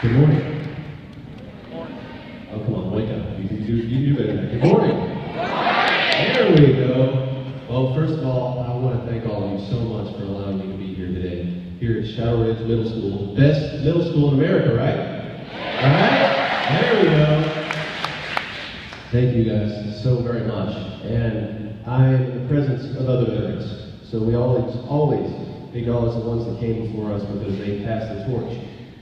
Good morning. Oh, come on, wake up. You do better than that. Good morning. There we go. Well, first of all, I want to thank all of you so much for allowing me to be here today, here at Shadow Ridge Middle School. Best middle school in America, right? All right? There we go. Thank you guys so very much. And I am in the presence of other veterans. So we always acknowledge the ones that came before us because they passed the torch.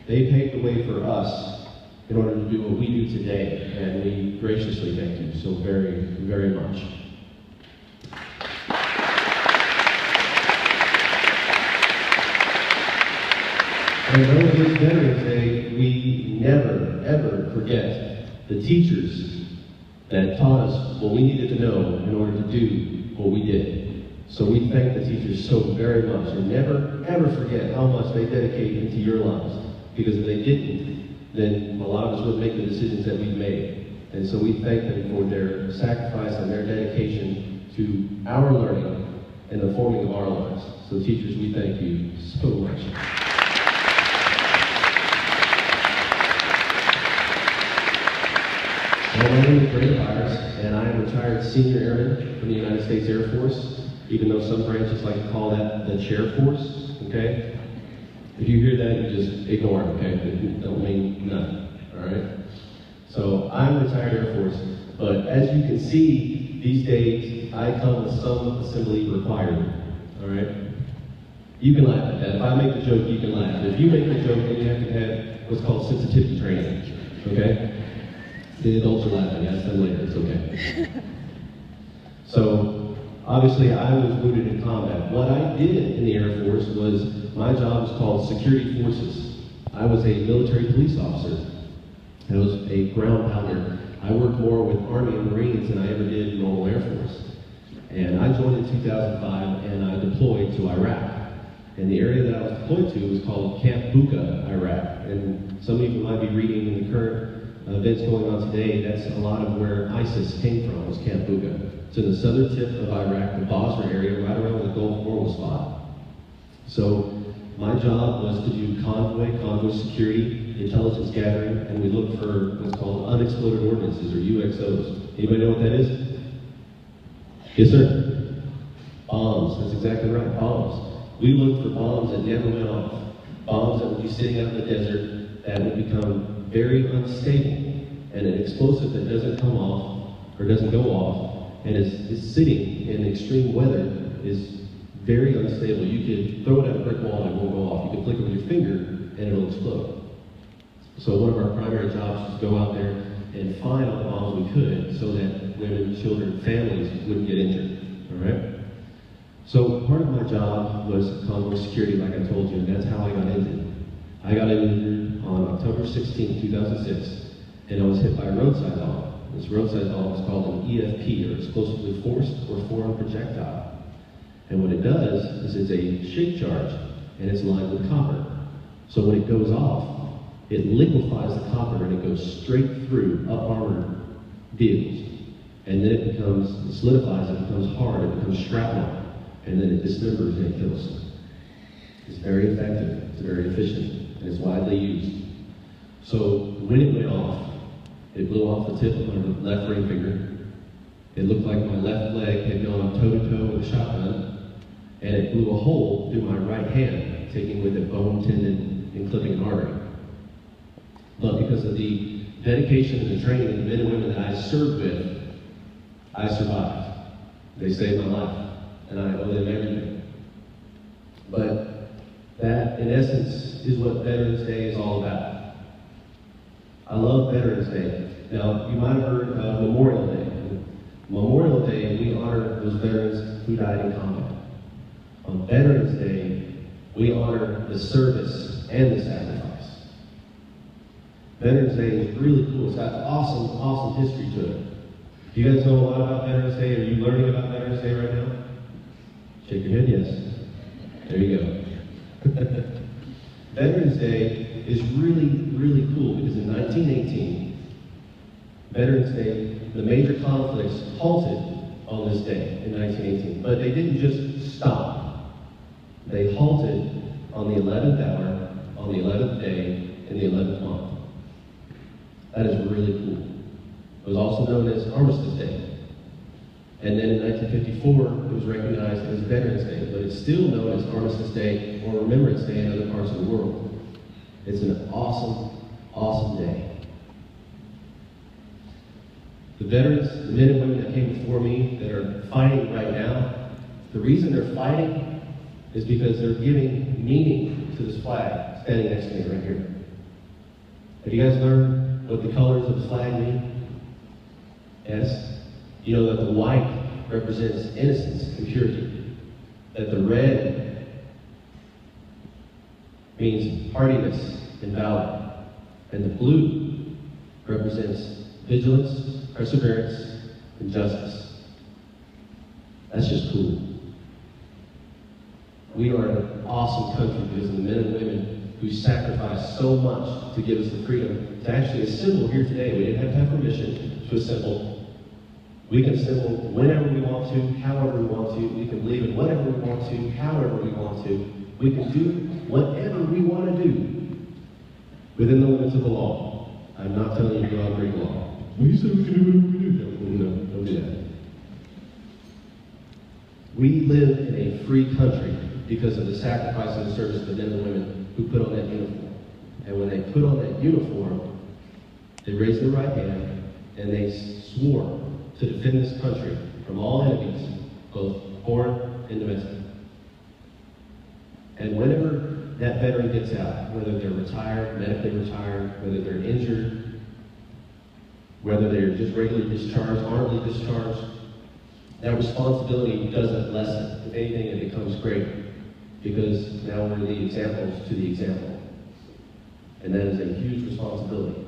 They paved the way for us in order to do what we do today, and we graciously thank you so very, very much. And on this Veterans Day, we never, ever forget the teachers that taught us what we needed to know in order to do what we did. So we thank the teachers so very much, and never, ever forget how much they dedicate into your lives. Because if they didn't, then a lot of us wouldn't make the decisions that we've made. And so we thank them for their sacrifice and their dedication to our learning and the forming of our lives. So teachers, we thank you so much. Well, my name is Byers, and I am a retired senior airman from the United States Air Force, even though some branches like to call that the Chair Force, okay? If you hear that, you just ignore it, okay? It don't mean nothing, all right? So I'm retired Air Force, but as you can see, these days, I come with some assembly required, all right? You can laugh at that. If I make the joke, you can laugh. If you make the joke, then you have to have what's called sensitivity training, okay? The adults are laughing, ask them later, it's okay. So, obviously I was wounded in combat. What I did in the Air Force was, my job was called security forces. I was a military police officer. I was a ground pounder. I worked more with Army and Marines than I ever did normal Air Force. And I joined in 2005 and I deployed to Iraq. And the area that I was deployed to was called Camp Bucca, Iraq. And some of you might be reading in the current events going on today, that's a lot of where ISIS came from, was Camp Bucca. It's in the southern tip of Iraq, the Basra area, right around where the Gulf War was fought. So my job was to do convoy security, intelligence gathering, and we looked for what's called unexploded ordnances, or UXOs. Anybody know what that is? Yes, sir? Bombs, that's exactly right, bombs. We looked for bombs that never went off. Bombs that would be sitting out in the desert that would become very unstable, and an explosive that doesn't come off, or doesn't go off, and is sitting in extreme weather is very unstable. You could throw it at a brick wall and it won't go off. You can flick it with your finger and it'll explode. So one of our primary jobs was to go out there and find all the bombs we could so that women, children, families wouldn't get injured, all right? So part of my job was convoy security, like I told you, and that's how I got injured. I got injured on October 16, 2006, and I was hit by a roadside bomb. This roadside bomb is called an EFP, or explosively forced or foreign projectile. And what it does is it's a shape charge, and it's lined with copper. So when it goes off, it liquefies the copper and it goes straight through up-armored vehicles. And then it solidifies, it becomes hard, it becomes shrapnel, and then it dismembers and it kills. It's very effective, it's very efficient, and it's widely used. So when it went off, it blew off the tip of my left ring finger. It looked like my left leg had gone toe-to-toe with a shotgun, and it blew a hole through my right hand, taking with it bone, tendon, and clipping an artery. But because of the dedication and the training of the men and women that I served with, I survived. They saved my life, and I owe them everything. But that, in essence, is what Veterans Day is all about. I love Veterans Day. Now, you might have heard of Memorial Day. Memorial Day, we honor those veterans who died in combat. On Veterans Day, we honor the service and the sacrifice. Veterans Day is really cool. It's got awesome, awesome history to it. Do you guys know a lot about Veterans Day? Are you learning about Veterans Day right now? Shake your head, yes. There you go. Veterans Day is really, really cool because in 1918, Veterans Day, the major conflicts halted on this day in 1918. But they didn't just stop. They halted on the 11th hour, on the 11th day, in the 11th month. was also known as Armistice Day. And then in 1954, it was recognized as Veterans Day, but it's still known as Armistice Day or Remembrance Day in other parts of the world. It's an awesome, awesome day. The veterans, the men and women that came before me that are fighting right now, the reason they're fighting is because they're giving meaning to this flag standing next to me right here. Have you guys learned what the colors of the flag mean? Yes? You know that the white represents innocence and purity, that the red means hardiness and valor, and the blue represents vigilance, perseverance, and justice. That's just cool. We are an awesome country because of the men and women who sacrificed so much to give us the freedom to actually assemble here today. We didn't have to have permission to assemble. We can assemble whenever we want to, however we want to. We can believe in whatever we want to, however we want to. We can do whatever we want to do within the limits of the law. I'm not telling you to go out and break the law. Well, you said we can do whatever we do. No, don't do that. We live in a free country because of the sacrifice and the service of the men and women who put on that uniform. And when they put on that uniform, they raised their right hand and they swore to defend this country from all enemies, both foreign and domestic. And whenever that veteran gets out, whether they're retired, medically retired, whether they're injured, whether they're just regularly discharged, honorably discharged, that responsibility doesn't lessen. If anything, it becomes greater, because now we're the examples to the example. And that is a huge responsibility.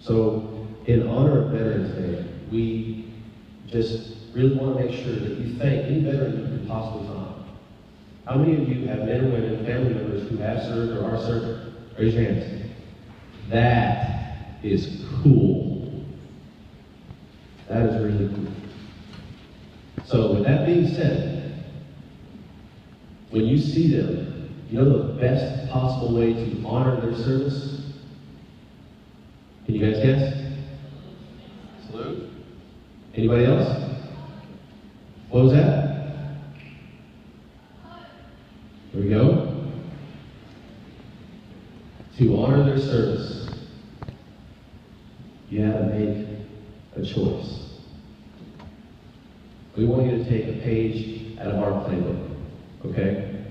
So, in honor of Veterans Day, we just really want to make sure that you thank any veteran you can possibly find. How many of you have men and women, family members who have served or are serving? Raise your hands. That is cool. That is really cool. So with that being said, when you see them, you know the best possible way to honor their service? Can you guys guess? Salute. Anybody else? What was that? There we go. To honor their service, you have to make a choice. We want you to take a page out of our playbook, okay?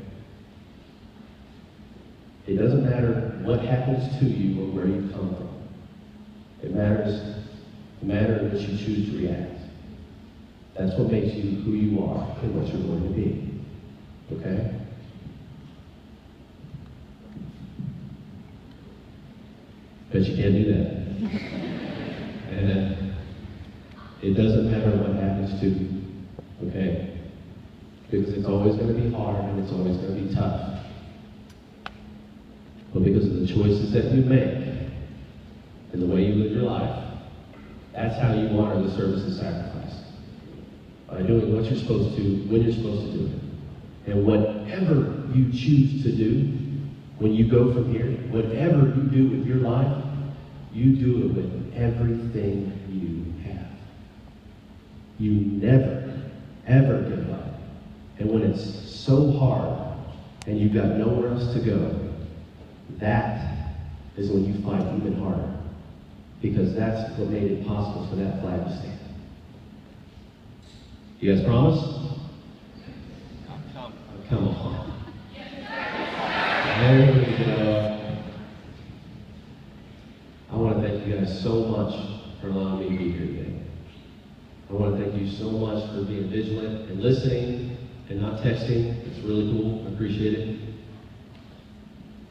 It doesn't matter what happens to you or where you come from. It matters the manner in which you choose to react. That's what makes you who you are and what you're going to be, okay? But you can't do that. And it doesn't matter what happens to you, okay? Because it's always going to be hard and it's always going to be tough. But because of the choices that you make and the way you live your life, that's how you honor the service and sacrifice. By doing what you're supposed to, when you're supposed to do it. And whatever you choose to do, when you go from here, whatever you do with your life, you do it with everything you have. You never, ever give up. And when it's so hard and you've got nowhere else to go, that is when you fight even harder. Because that's what made it possible for that flag to stand. You guys promise? Come on. There we go. I want to thank you guys so much for allowing me to be here today. I want to thank you so much for being vigilant and listening and not texting. It's really cool. I appreciate it.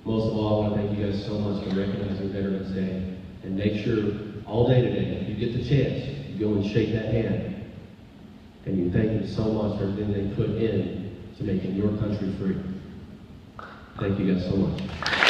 Most of all, I want to thank you guys so much for recognizing Veterans Day. And make sure all day today, if you get the chance, you go and shake that hand. And you thank them so much for everything they put in to making your country free. Thank you guys so much.